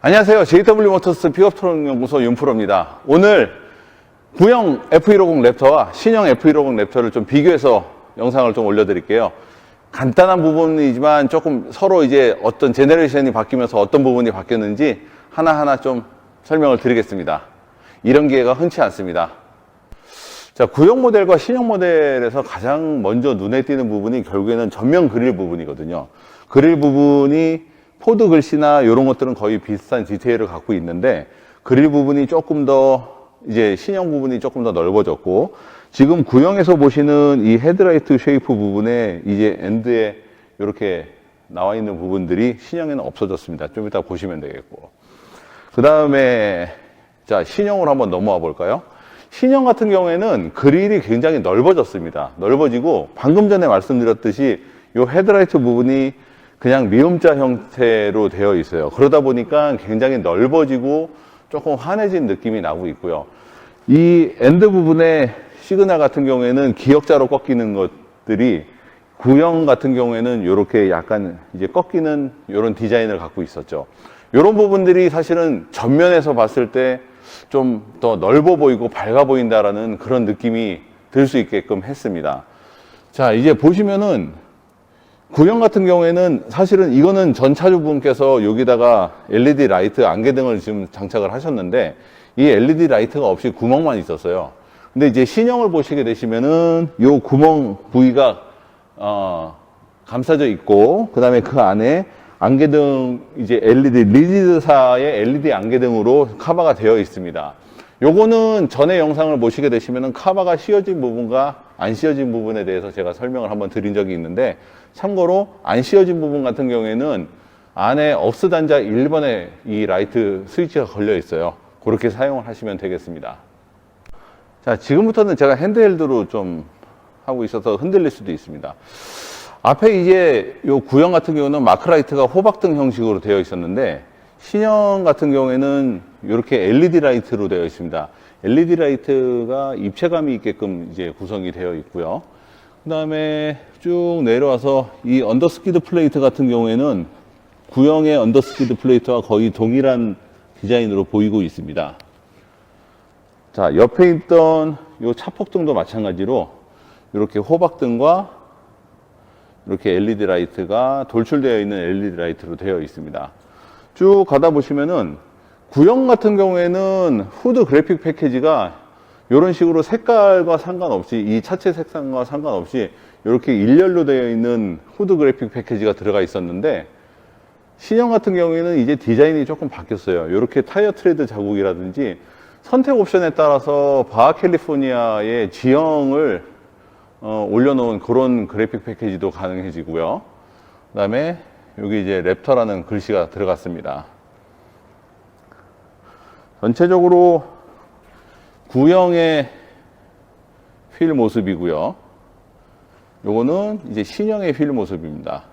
안녕하세요. JW 모터스 픽업 토론 연구소 윤프로입니다. 오늘 구형 F150 랩터와 신형 F150 랩터를 좀 비교해서 영상을 좀 올려드릴게요. 간단한 부분이지만 조금 서로 이제 어떤 제너레이션이 바뀌면서 어떤 부분이 바뀌었는지 하나하나 좀 설명을 드리겠습니다. 이런 기회가 흔치 않습니다. 자, 구형 모델과 신형 모델에서 가장 먼저 눈에 띄는 부분이 결국에는 전면 그릴 부분이거든요. 그릴 부분이 포드 글씨나 이런 것들은 거의 비슷한 디테일을 갖고 있는데, 그릴 부분이 조금 더 이제 신형 부분이 조금 더 넓어졌고, 지금 구형에서 보시는 이 헤드라이트 쉐이프 부분에 이제 엔드에 이렇게 나와 있는 부분들이 신형에는 없어졌습니다. 좀 이따 보시면 되겠고. 그 다음에 자, 신형으로 한번 넘어와 볼까요? 신형 같은 경우에는 그릴이 굉장히 넓어졌습니다. 넓어지고 방금 전에 말씀드렸듯이 이 헤드라이트 부분이 그냥 미음자 형태로 되어 있어요. 그러다 보니까 굉장히 넓어지고 조금 환해진 느낌이 나고 있고요. 이 엔드 부분의 시그널 같은 경우에는 기역자로 꺾이는 것들이 구형 같은 경우에는 이렇게 약간 이제 꺾이는 이런 디자인을 갖고 있었죠. 이런 부분들이 사실은 전면에서 봤을 때 좀 더 넓어 보이고 밝아 보인다라는 그런 느낌이 들 수 있게끔 했습니다. 자, 이제 보시면은 구형 같은 경우에는 사실은 이거는 전 차주분께서 여기다가 LED 라이트 안개등을 지금 장착을 하셨는데, 이 LED 라이트가 없이 구멍만 있었어요. 근데 이제 신형을 보시게 되시면은 요 구멍 부위가 감싸져 있고, 그 다음에 그 안에 안개등 이제 LED 리지드사의 LED 안개등으로 커버가 되어 있습니다. 요거는 전에 영상을 보시게 되시면은 커버가 씌워진 부분과 안 씌워진 부분에 대해서 제가 설명을 한번 드린 적이 있는데, 참고로 안 씌워진 부분 같은 경우에는 안에 업스 단자 1번에 이 라이트 스위치가 걸려 있어요. 그렇게 사용을 하시면 되겠습니다. 자, 지금부터는 제가 핸드헬드로 좀 하고 있어서 흔들릴 수도 있습니다. 앞에 이제 요 구형 같은 경우는 마크라이트가 호박등 형식으로 되어 있었는데, 신형 같은 경우에는 이렇게 LED 라이트로 되어 있습니다. LED 라이트가 입체감이 있게끔 이제 구성이 되어 있고요. 그 다음에 쭉 내려와서 이 언더스키드 플레이트 같은 경우에는 구형의 언더스키드 플레이트와 거의 동일한 디자인으로 보이고 있습니다. 자, 옆에 있던 이 차폭등도 마찬가지로 이렇게 호박등과 이렇게 LED 라이트가 돌출되어 있는 LED 라이트로 되어 있습니다. 쭉 가다 보시면은 구형 같은 경우에는 후드 그래픽 패키지가 이런 식으로 색깔과 상관없이, 이 차체 색상과 상관없이 이렇게 일렬로 되어 있는 후드 그래픽 패키지가 들어가 있었는데, 신형 같은 경우에는 이제 디자인이 조금 바뀌었어요. 이렇게 타이어 트레드 자국이라든지 선택 옵션에 따라서 바하 캘리포니아의 지형을 올려놓은 그런 그래픽 패키지도 가능해지고요. 그 다음에 여기 이제 랩터라는 글씨가 들어갔습니다. 전체적으로 구형의 휠 모습이고요. 요거는 이제 신형의 휠 모습입니다.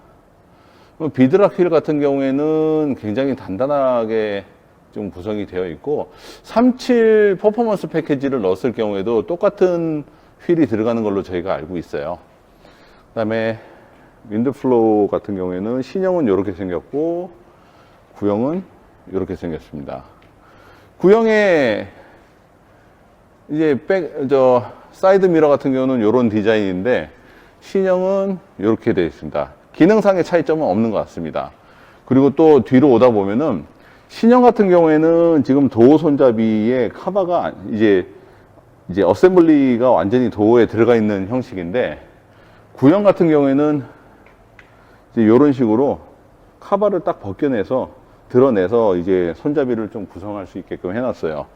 비드락 휠 같은 경우에는 굉장히 단단하게 좀 구성이 되어 있고, 37 퍼포먼스 패키지를 넣었을 경우에도 똑같은 휠이 들어가는 걸로 저희가 알고 있어요. 그 다음에 윈드플로우 같은 경우에는 신형은 이렇게 생겼고 구형은 이렇게 생겼습니다. 구형의 이제 사이드 미러 같은 경우는 이런 디자인인데, 신형은 이렇게 되어 있습니다. 기능상의 차이점은 없는 것 같습니다. 그리고 또 뒤로 오다 보면은 신형 같은 경우에는 지금 도어 손잡이의 카바가 이제 어셈블리가 완전히 도어에 들어가 있는 형식인데, 구형 같은 경우에는 이제 이런 식으로 카바를 딱 벗겨내서 드러내서 이제 손잡이를 좀 구성할 수 있게끔 해놨어요.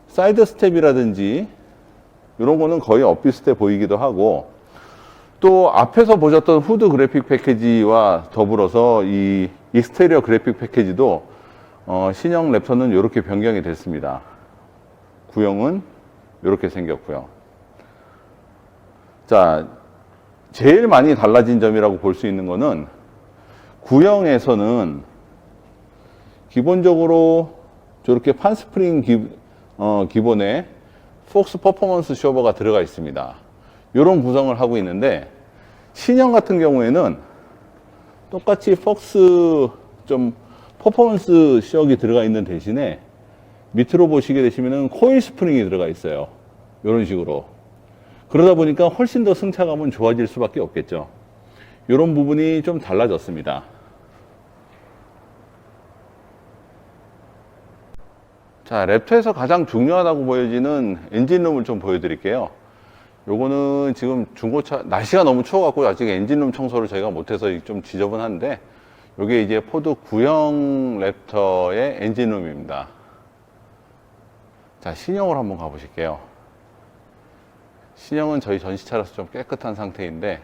사이드 스텝이라든지 이런 거는 거의 엇비슷해 보이기도 하고, 또 앞에서 보셨던 후드 그래픽 패키지와 더불어서 이 익스테리어 그래픽 패키지도 신형 랩터는 이렇게 변경이 됐습니다. 구형은 이렇게 생겼고요. 자, 제일 많이 달라진 점이라고 볼 수 있는 거는, 구형에서는 기본적으로 저렇게 판스프링 기본에 폭스 퍼포먼스 쇼버가 들어가 있습니다. 이런 구성을 하고 있는데, 신형 같은 경우에는 똑같이 폭스 좀 퍼포먼스 셔이 들어가 있는 대신에 밑으로 보시게 되시면은 코일 스프링이 들어가 있어요. 이런 식으로. 그러다 보니까 훨씬 더 승차감은 좋아질 수밖에 없겠죠. 이런 부분이 좀 달라졌습니다. 자, 랩터에서 가장 중요하다고 보여지는 엔진룸을 좀 보여드릴게요. 요거는 지금 중고차, 날씨가 너무 추워갖고 아직 엔진룸 청소를 저희가 못해서 좀 지저분한데, 요게 이제 포드 구형 랩터의 엔진룸입니다. 자, 신형으로 한번 가보실게요. 신형은 저희 전시차라서 좀 깨끗한 상태인데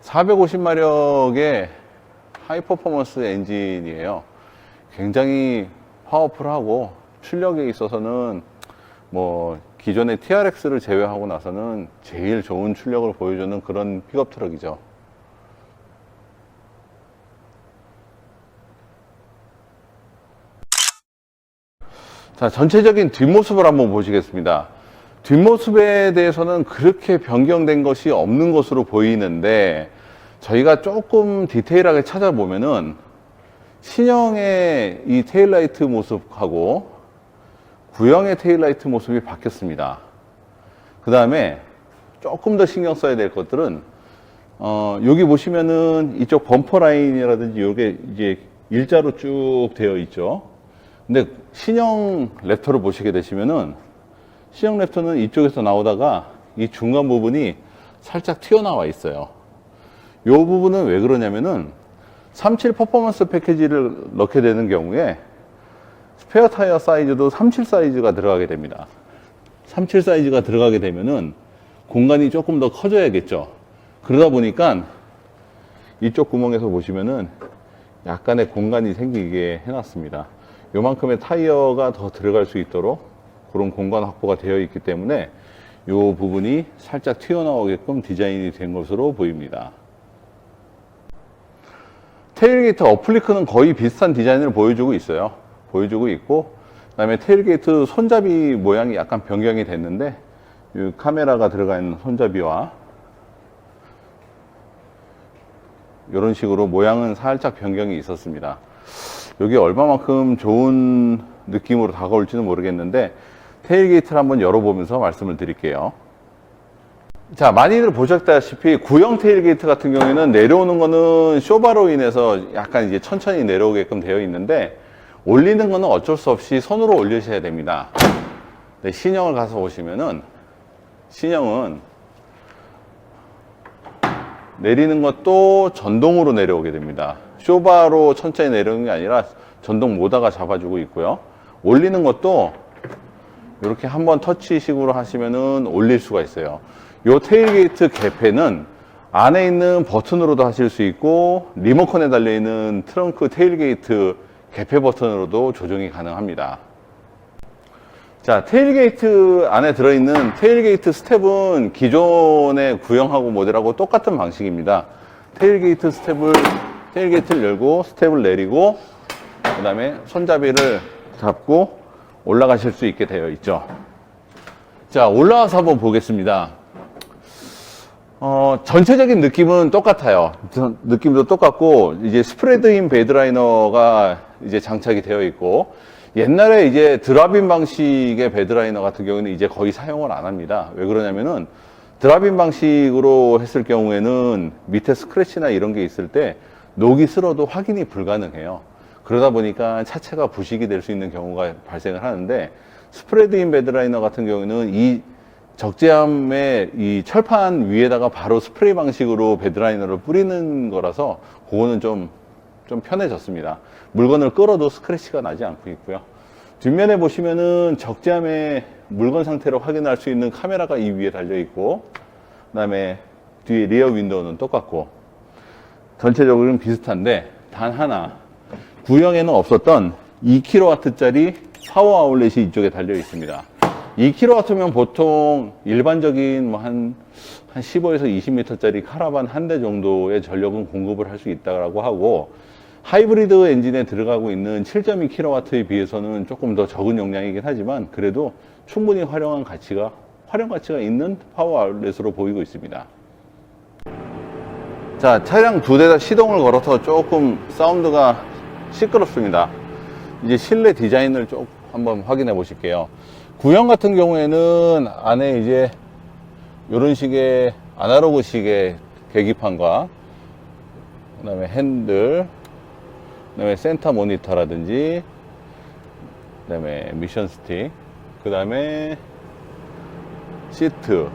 450마력의 하이 퍼포먼스 엔진이에요. 굉장히 파워풀하고 출력에 있어서는 뭐 기존의 TRX를 제외하고 나서는 제일 좋은 출력을 보여주는 그런 픽업 트럭이죠. 자, 전체적인 뒷모습을 한번 보시겠습니다. 뒷모습에 대해서는 그렇게 변경된 것이 없는 것으로 보이는데, 저희가 조금 디테일하게 찾아보면은 신형의 이 테일라이트 모습하고 구형의 테일라이트 모습이 바뀌었습니다. 그 다음에 조금 더 신경 써야 될 것들은 여기 보시면은 이쪽 범퍼 라인이라든지 이게 이제 일자로 쭉 되어 있죠. 근데 신형 랩터를 보시게 되시면은 신형 랩터는 이쪽에서 나오다가 이 중간 부분이 살짝 튀어나와 있어요. 이 부분은 왜 그러냐면은 37 퍼포먼스 패키지를 넣게 되는 경우에 스페어 타이어 사이즈도 37 사이즈가 들어가게 됩니다. 37 사이즈가 들어가게 되면은 공간이 조금 더 커져야겠죠. 그러다 보니까 이쪽 구멍에서 보시면은 약간의 공간이 생기게 해놨습니다. 요만큼의 타이어가 더 들어갈 수 있도록 그런 공간 확보가 되어 있기 때문에 이 부분이 살짝 튀어나오게끔 디자인이 된 것으로 보입니다. 테일게이트 어플리크는 거의 비슷한 디자인을 보여주고 있어요. 보여주고 있고, 그 다음에 테일게이트 손잡이 모양이 약간 변경이 됐는데 이 카메라가 들어가 있는 손잡이와 이런 식으로 모양은 살짝 변경이 있었습니다. 이게 얼마만큼 좋은 느낌으로 다가올지는 모르겠는데 테일게이트를 한번 열어보면서 말씀을 드릴게요. 자, 많이들 보셨다시피 구형 테일게이트 같은 경우에는 내려오는 거는 쇼바로 인해서 약간 이제 천천히 내려오게끔 되어 있는데 올리는 거는 어쩔 수 없이 손으로 올리셔야 됩니다. 네, 신형을 가서 보시면은 신형은 내리는 것도 전동으로 내려오게 됩니다. 쇼바로 천천히 내려오는 게 아니라 전동 모다가 잡아주고 있고요. 올리는 것도 이렇게 한번 터치식으로 하시면은 올릴 수가 있어요. 이 테일게이트 개폐는 안에 있는 버튼으로도 하실 수 있고 리모컨에 달려있는 트렁크 테일게이트 개폐 버튼으로도 조정이 가능합니다. 자, 테일게이트 안에 들어있는 테일게이트 스텝은 기존의 구형하고 모델하고 똑같은 방식입니다. 테일게이트를 열고 스텝을 내리고 그 다음에 손잡이를 잡고 올라가실 수 있게 되어 있죠. 자, 올라와서 한번 보겠습니다. 전체적인 느낌은 똑같아요. 느낌도 똑같고, 이제 스프레드인 베드라이너가 이제 장착이 되어 있고, 옛날에 이제 드랍인 방식의 베드라이너 같은 경우는 이제 거의 사용을 안 합니다. 왜 그러냐면은 드랍인 방식으로 했을 경우에는 밑에 스크래치나 이런 게 있을 때 녹이 슬어도 확인이 불가능해요. 그러다 보니까 차체가 부식이 될 수 있는 경우가 발생을 하는데, 스프레드인 베드라이너 같은 경우는 이 적재함의 이 철판 위에다가 바로 스프레이 방식으로 베드라이너를 뿌리는 거라서 그거는 좀 편해졌습니다. 물건을 끌어도 스크래치가 나지 않고 있고요. 뒷면에 보시면은 적재함의 물건 상태를 확인할 수 있는 카메라가 이 위에 달려 있고, 그 다음에 뒤에 리어 윈도우는 똑같고, 전체적으로는 비슷한데 단 하나, 구형에는 없었던 2kW짜리 파워 아울렛이 이쪽에 달려 있습니다. 2kW면 보통 일반적인 뭐 한 15에서 20m짜리 카라반 한 대 정도의 전력은 공급을 할 수 있다고 하고, 하이브리드 엔진에 들어가고 있는 7.2kW에 비해서는 조금 더 적은 용량이긴 하지만 그래도 충분히 활용 가치가 있는 파워 아울렛으로 보이고 있습니다. 자, 차량 두 대 다 시동을 걸어서 조금 사운드가 시끄럽습니다. 이제 실내 디자인을 쭉 한번 확인해 보실게요. 구형 같은 경우에는 안에 이제 이런 식의 아날로그식의 계기판과 그 다음에 핸들, 그 다음에 센터 모니터라든지, 그 다음에 미션 스틱, 그 다음에 시트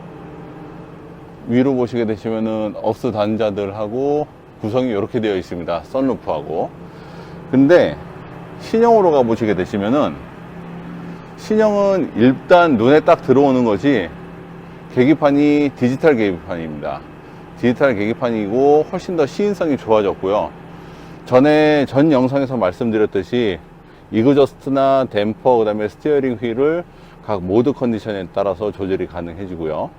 위로 보시게 되시면은 업스 단자들하고 구성이 이렇게 되어 있습니다. 선루프하고. 근데 신형으로 가 보시게 되시면은, 신형은 일단 눈에 딱 들어오는 것이 계기판이 디지털 계기판입니다. 디지털 계기판이고 훨씬 더 시인성이 좋아졌고요. 전 영상에서 말씀드렸듯이 이그저스트나 댐퍼, 그 다음에 스티어링 휠을 각 모드 컨디션에 따라서 조절이 가능해지고요.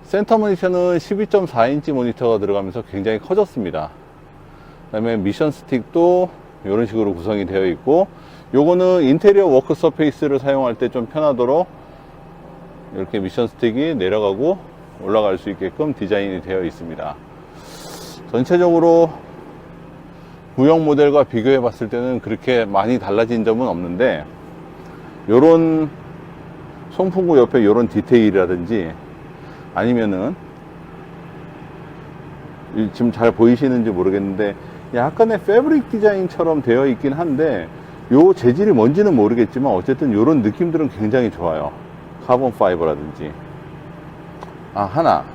센터 모니터는 12.4인치 모니터가 들어가면서 굉장히 커졌습니다. 그 다음에 미션 스틱도 이런 식으로 구성이 되어 있고, 요거는 인테리어 워크 서페이스를 사용할 때 좀 편하도록 이렇게 미션 스틱이 내려가고 올라갈 수 있게끔 디자인이 되어 있습니다. 전체적으로 구형 모델과 비교해 봤을 때는 그렇게 많이 달라진 점은 없는데, 요런 송풍구 옆에 요런 디테일이라든지, 아니면은 지금 잘 보이시는지 모르겠는데 약간의 패브릭 디자인처럼 되어 있긴 한데, 요 재질이 뭔지는 모르겠지만 어쨌든 요런 느낌들은 굉장히 좋아요. 카본 파이버라든지. 하나,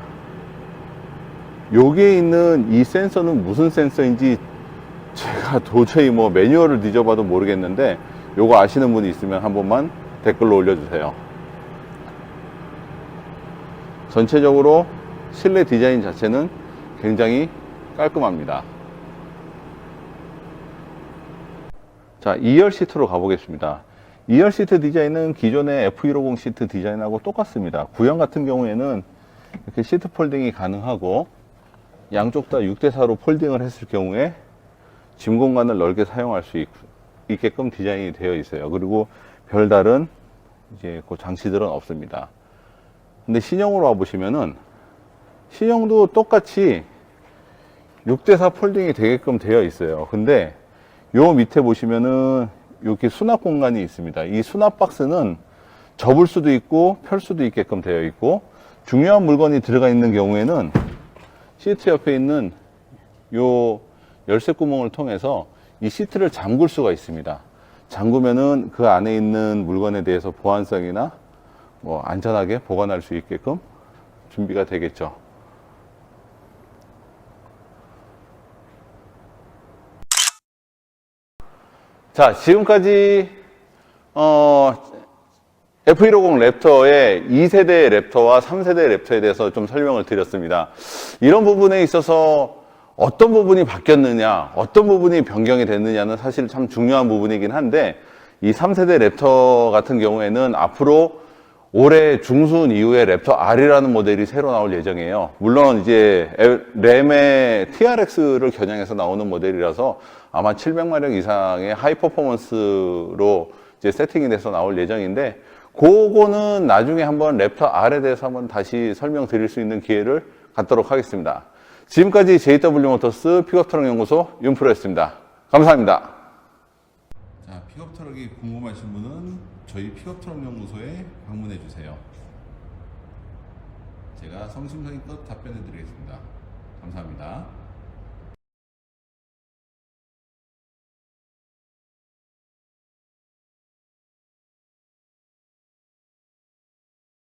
여기에 있는 이 센서는 무슨 센서인지 제가 도저히 뭐 매뉴얼을 뒤져봐도 모르겠는데, 요거 아시는 분이 있으면 한 번만 댓글로 올려주세요. 전체적으로 실내 디자인 자체는 굉장히 깔끔합니다. 자, 2열 시트로 가보겠습니다. 2열 시트 디자인은 기존의 F150 시트 디자인하고 똑같습니다. 구형 같은 경우에는 이렇게 시트 폴딩이 가능하고, 양쪽 다 6대4로 폴딩을 했을 경우에 짐 공간을 넓게 사용할 수 있게끔 디자인이 되어 있어요. 그리고 별다른 이제 그 장치들은 없습니다. 근데 신형으로 와보시면은, 신형도 똑같이 6대4 폴딩이 되게끔 되어 있어요. 근데 요 밑에 보시면은 이렇게 수납 공간이 있습니다. 이 수납 박스는 접을 수도 있고 펼 수도 있게끔 되어 있고, 중요한 물건이 들어가 있는 경우에는 시트 옆에 있는 요 열쇠 구멍을 통해서 이 시트를 잠글 수가 있습니다. 잠그면은 그 안에 있는 물건에 대해서 보안성이나 뭐 안전하게 보관할 수 있게끔 준비가 되겠죠. 자, 지금까지 F150 랩터의 2세대 랩터와 3세대 랩터에 대해서 좀 설명을 드렸습니다. 이런 부분에 있어서 어떤 부분이 바뀌었느냐, 어떤 부분이 변경이 됐느냐는 사실 참 중요한 부분이긴 한데, 이 3세대 랩터 같은 경우에는 앞으로 올해 중순 이후에 랩터 R이라는 모델이 새로 나올 예정이에요. 물론 이제 램의 TRX를 겨냥해서 나오는 모델이라서 아마 700마력 이상의 하이 퍼포먼스로 이제 세팅이 돼서 나올 예정인데, 그거는 나중에 한번 랩터 R에 대해서 한번 다시 설명드릴 수 있는 기회를 갖도록 하겠습니다. 지금까지 JW 모터스 픽업 트럭 연구소 윤프로였습니다. 감사합니다. 자, 픽업 트럭이 궁금하신 분은 저희 픽업 트럭 연구소에 방문해 주세요. 제가 성심성의껏 답변해 드리겠습니다. 감사합니다.